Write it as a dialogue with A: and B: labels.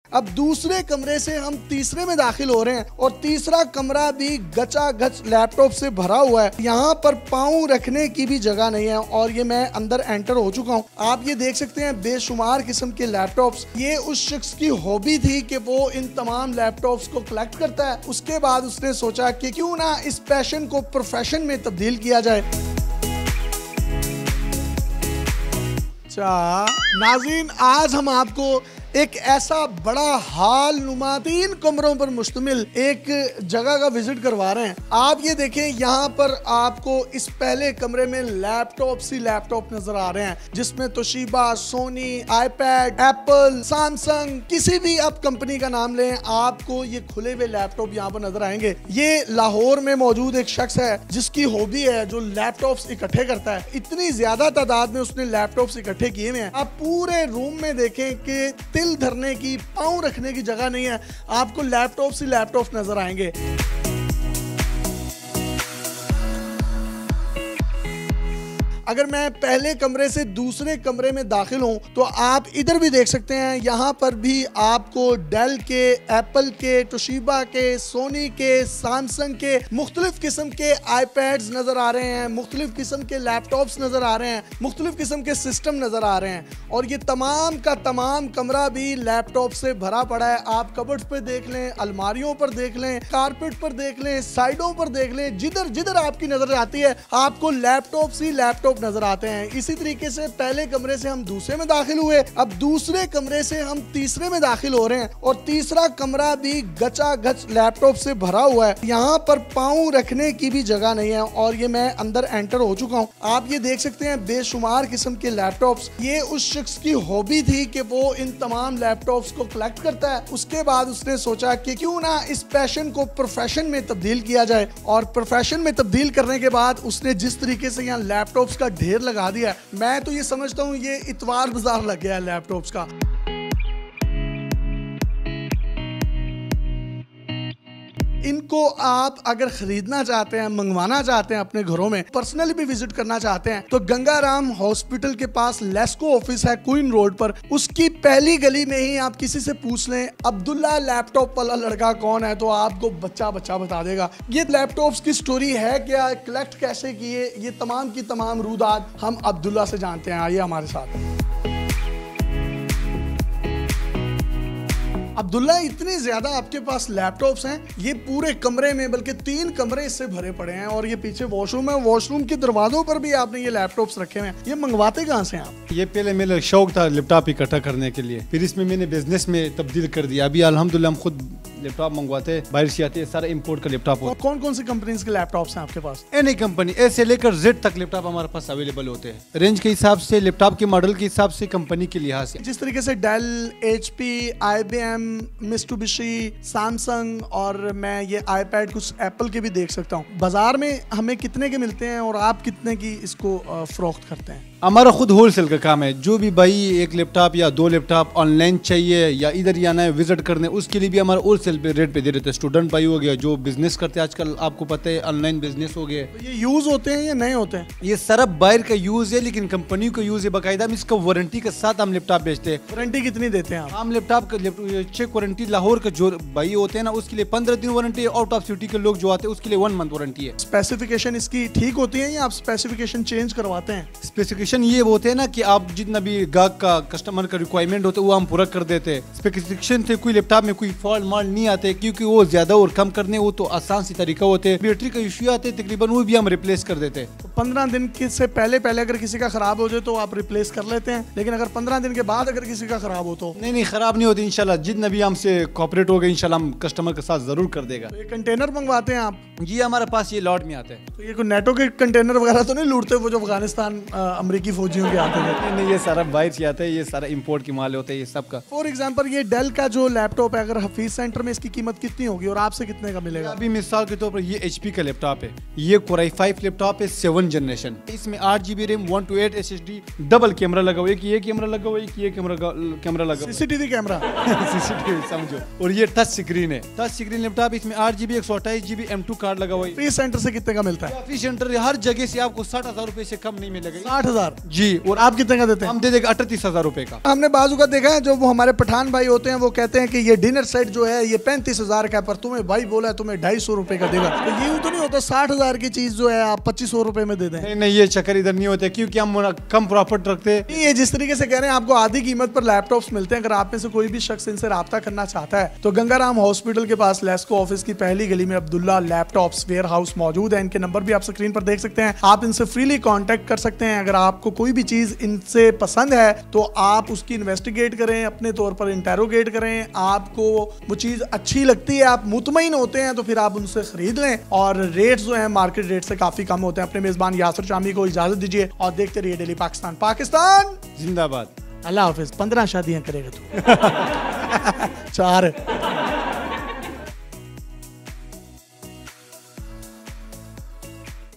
A: अब दूसरे कमरे से हम तीसरे में दाखिल हो रहे हैं और तीसरा कमरा भी गचागच लैपटॉप से भरा हुआ है। यहाँ पर पाँव रखने की भी जगह नहीं है और ये मैं अंदर एंटर हो चुका हूँ। आप ये देख सकते हैं बेशुमार किस्म के लैपटॉप्स। ये उस शख्स की हॉबी थी कि वो इन तमाम लैपटॉप्स को कलेक्ट करता है। उसके बाद उसने सोचा कि क्यों ना इस पैशन को प्रोफेशन में तब्दील किया जाए। नाज़रीन, आज हम आपको एक ऐसा बड़ा हाल नुमा 3 कमरों पर मुश्तमिल एक जगह का विजिट करवा रहे हैं। आप ये देखें, यहाँ पर आपको इस पहले कमरे में लैपटॉप नजर आ रहे हैं, जिसमें Toshiba, Sony, iPad, Apple, Samsung, किसी भी आप कंपनी का नाम लें, आपको ये खुले हुए लैपटॉप यहाँ पर नजर आएंगे। ये लाहौर में मौजूद एक शख्स है जिसकी हॉबी है जो लैपटॉप्स इकट्ठे करता है। इतनी ज्यादा तादाद में उसने लैपटॉप्स इकट्ठे किए हुए हैं। आप पूरे रूम में देखें कि तिल धरने की, पाँव रखने की जगह नहीं है। आपको लैपटॉप ही लैपटॉप नजर आएंगे। अगर मैं पहले कमरे से दूसरे कमरे में दाखिल हूं तो आप इधर भी देख सकते हैं। यहाँ पर भी आपको डेल के, एप्पल के, तोशिबा के, सोनी के, सैमसंग के मुख्तलिफ किस्म के आईपैड्स नजर आ रहे हैं, मुख्तलिफ किस्म के लैपटॉप्स नजर आ रहे हैं, मुख्तलिफ किस्म के सिस्टम नजर आ रहे हैं। और ये तमाम का तमाम कमरा भी लैपटॉप से भरा पड़ा है। आप कबर्ड्स पे देख लें, अलमारियों पर देख लें, कारपेट पर देख लें, साइडों पर देख लें, जिधर जिधर आपकी नजर आती है आपको लैपटॉप ही लैपटॉप नजर आते हैं। इसी तरीके से पहले कमरे से हम दूसरे में दाखिल हुए, अब दूसरे कमरे से हम तीसरे में दाखिल हो रहे हैं और तीसरा कमरा भी गचागच लैपटॉप से भरा हुआ है। यहाँ पर पाँव रखने की भी जगह नहीं है और ये मैं अंदर एंटर हो चुका हूँ। आप ये देख सकते हैं बेशुमार किस्म के लैपटॉप्स। ये उस शख्स की हॉबी थी कि वो इन तमाम लैपटॉप्स को कलेक्ट करता है। उसके बाद उसने सोचा कि क्यों ना इस पैशन को प्रोफेशन में तब्दील किया जाए। और प्रोफेशन में तब्दील करने के बाद उसने जिस तरीके से यहाँ लैपटॉप्स का ढेर लगा दिया, मैं तो ये समझता हूँ ये इतवार बाजार लग गया है लैपटॉप्स का। इनको आप अगर खरीदना चाहते हैं, मंगवाना चाहते हैं, अपने घरों में पर्सनली भी विजिट करना चाहते हैं तो गंगाराम हॉस्पिटल के पास लेस्को ऑफिस है क्वीन रोड पर। उसकी पहली गली में ही आप किसी से पूछ लें अब्दुल्ला लैपटॉप वाला लड़का कौन है, तो आपको बच्चा बता देगा। ये लैपटॉप्स की स्टोरी है क्या, कलेक्ट कैसे किए, ये तमाम की तमाम रूदात हम अब्दुल्ला से जानते हैं। आइए हमारे साथ। अब्दुल्ला, इतने ज्यादा आपके पास लैपटॉप्स हैं, ये पूरे कमरे में, बल्कि 3 कमरे इससे भरे पड़े हैं और ये पीछे वॉशरूम है, वॉशरूम के दरवाजों पर भी आपने ये लैपटॉप्स रखे हैं। ये मंगवाते कहाँ से आप?
B: ये पहले मेरा शौक था लैपटॉप इकट्ठा करने के लिए, फिर इसमें मैंने बिजनेस में तब्दील कर दिया। अभी अल्हम्दुलिल्लाह हम खुद लैपटॉप मंगवाते हैं, बाहर से आते हैं, सारा इंपोर्ट का लैपटॉप होता है।
A: कौन कौन सी कंपनीज के लैपटॉप्स हैं आपके पास?
B: एनी कंपनी, ए से लेकर जेड तक लैपटॉप हमारे पास अवेलेबल होते हैं। रेंज के हिसाब से, लैपटॉप के मॉडल के हिसाब से, कंपनी के लिहाज से।
A: जिस तरीके से Dell, HP, IBM, Mitsubishi, Samsung और मैं ये आईपैड कुछ एप्पल के भी देख सकता हूँ। बाजार में हमें कितने के मिलते हैं और आप कितने की इसको फरोख्त करते हैं?
B: हमारा खुद होलसेल का काम है। जो भी भाई एक लैपटॉप या 2 लैपटॉप ऑनलाइन चाहिए या इधर ही आना है विजिट करने, उसके लिए भी हमारा होलसेल पे रेट पे दे देते हैं। स्टूडेंट भाई हो गया, जो बिजनेस करते हैं, आजकल आपको पता है ऑनलाइन बिजनेस हो गया।
A: तो ये यूज होते हैं या नए होते हैं?
B: ये सारा बाहर का यूज है, लेकिन कंपनी का यूज है बाकायदा। हम इसका वारंटी के साथ हम लैपटॉप बेचते हैं।
A: वारंटी कितनी देते हैं आप?
B: हम लैपटॉप का चेक वारंटी, लाहौर का जो भाई होते हैं ना उसके लिए 15 दिन वारंटी है। आउट ऑफ सिटी के लोग जो आते हैं उसके लिए 1 मंथ वारंटी है।
A: स्पेसिफिकेशन इसकी ठीक होती है या आप स्पेसिफिकेशन चेंज करवाते हैं?
B: स्पेसिफिकेशन ये होते हैं ना कि आप जितना भी गाहक का, कस्टमर का रिक्वायरमेंट होता है वो हम पूरा कर देते हैं। स्पेसिफिकेशन से कोई लैपटॉप में कोई फॉल्ट माल नहीं आते, क्योंकि वो ज्यादा और कम करने वो तो आसान सी तरीका होते हैं। बैटरी का इश्यू आते हैं तकरीबन, वो भी हम रिप्लेस कर देते हैं।
A: तो 15 दिन से पहले अगर किसी का खराब हो जाए तो आप रिप्लेस कर लेते हैं, लेकिन अगर 15 दिन के बाद अगर किसी का खराब हो तो?
B: नहीं, खराब नहीं होती इंशाल्लाह। जितना भी हमसे कोऑपरेट हो गए इंशाल्लाह हम कस्टमर के साथ जरूर कर देगा।
A: तो ये कंटेनर मंगवाते हैं आप?
B: जी, हमारे पास ये लॉट में आते हैं।
A: तो ये कोई नेटो के कंटेनर वगैरह तो नहीं लूटते वो जो अफगानिस्तान अमेरिकी फौजियों के आते हैं?
B: नहीं, ये सारा बाहर से आता है, ये सारा इंपोर्ट की माल होता है ये सब का।
A: फॉर एग्जांपल ये डेल का जो लैपटॉप है, अगर हफीज सेंटर में इसकी कीमत कितनी होगी और आपसे कितने का मिलेगा?
B: अभी मिसाल के तौर पर ये HP का लैपटॉप है, ये Core i5 लैपटॉप है 7 जनरेशन। इसमें 8GB RAM, 128 SSD, double camera लगा हुआ है। ये कैमरा लगा हुआ है, ये कैमरा लगा हुआ है,
A: CCTV कैमरा
B: CCTV समझो। और ये टच स्क्रीन है, टच स्क्रीन लैपटॉप। इसमें 8GB 128GB M2 card card लगा हुआ है।
A: फीस सेंटर से कितने का मिलता है?
B: फीस सेंटर हर जगह से आपको 60,000 रुपए से कम नहीं मिलेगा।
A: 60,000
B: जी।
A: और आप कितने का देते हैं?
B: हम दे देंगे 38,000 रुपए का।
A: हमने बाजू का देखा है, जो वो हमारे पठान भाई होते हैं वो कहते हैं कि ये डिनर सेट जो है ये 35,000 का है, पर तुम्हें भाई बोला है तुम्हें 250 रुपए का देगा। तो ये तो नहीं होता 60,000 की चीज जो है आप 2500 रुपए में दे दें?
B: नहीं नहीं, ये चक्कर इधर नहीं होता क्योंकि हम कम प्रॉफिट रखते हैं।
A: ये जिस तरीके से कह रहे हैं आपको आधी कीमत पर लैपटॉप्स मिलते हैं। अगर आप में से कोई भी शख्स इनसे राब्ता करना चाहता है तो गंगाराम हॉस्पिटल के पास लेस्को ऑफिस की पहली गली में अब्दुल्ला लैपटॉप्स वेयर हाउस मौजूद है। इनके नंबर भी आप स्क्रीन पर देख सकते हैं। आप इनसे फ्रीली कांटेक्ट कर सकते हैं। अगर आपको कोई भी चीज इनसे पसंद है तो आप उसकी इन्वेस्टिगेट करें, अपने तौर पर इंटेरोगेट करें। आपको वो चीज अच्छी लगती है, आप मुतमईन होते हैं तो फिर आप उनसे खरीद लें। और रेट जो है मार्केट रेट से काफी कम होते हैं। अपने मेजबान यासर शामी को इजाजत दीजिए और देखते रहिए डेली पाकिस्तान। पाकिस्तान
B: जिंदाबाद।
A: अल्लाह हाफिज। 15 शादियां करेगा तू 4